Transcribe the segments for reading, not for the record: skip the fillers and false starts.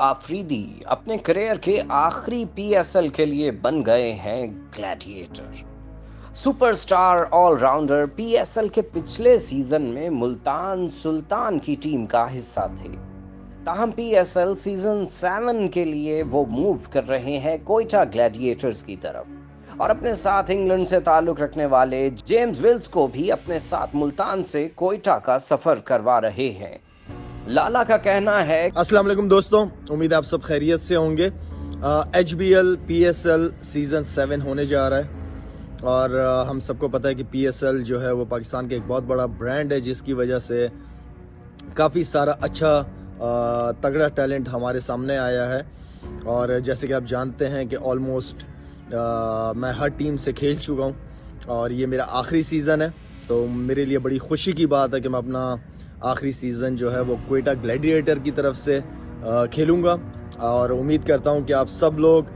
आफरीदी अपने करियर के आखिरी पीएसएल के लिए बन गए हैं ग्लैडिएटर। सुपरस्टार ऑलराउंडर पीएसएल के पिछले सीजन में मुल्तान सुल्तान की टीम का हिस्सा थे। ताहम पीएसएल सीजन 7 के लिए वो मूव कर रहे हैं कोयटा ग्लैडिएटर्स की तरफ और अपने साथ इंग्लैंड से ताल्लुक रखने वाले जेम्स विल्स को भी अपने साथ मुल्तान से कोयटा का सफर करवा रहे हैं। लाला का कहना है, अस्सलाम वालेकुम दोस्तों, उम्मीद है आप सब खैरियत से होंगे। HBL PSL सीजन 7 होने जा रहा है और हम सबको पता है कि PSL जो है वो पाकिस्तान के एक बहुत बड़ा ब्रांड है, जिसकी वजह से काफ़ी सारा अच्छा तगड़ा टैलेंट हमारे सामने आया है। और जैसे कि आप जानते हैं कि ऑलमोस्ट मैं हर टीम से खेल चुका हूँ और ये मेरा आखिरी सीज़न है, तो मेरे लिए बड़ी खुशी की बात है कि मैं अपना आखिरी सीज़न जो है वो कोयटा ग्लैडिएटर की तरफ से खेलूँगा और उम्मीद करता हूँ कि आप सब लोग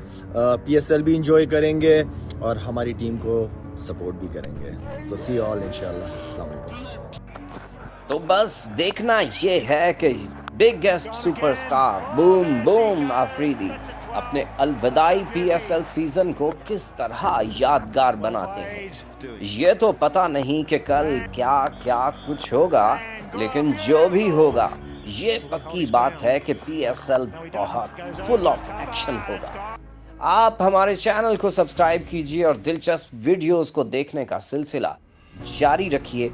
PSL भी इंजॉय करेंगे और हमारी टीम को सपोर्ट भी करेंगे। तो सी ऑल इंशाल्लाह। अस्सलाम वालेकुम। तो बस देखना ये है कि biggest superstar boom boom Afridi अपने अलविदाई PSL सीजन को किस तरह यादगार बनाते हैं। ये तो पता नहीं कि कल क्या क्या कुछ होगा, लेकिन जो भी होगा ये पक्की बात है कि PSL बहुत फुल ऑफ एक्शन होगा। आप हमारे चैनल को सब्सक्राइब कीजिए और दिलचस्प वीडियोस को देखने का सिलसिला जारी रखिए।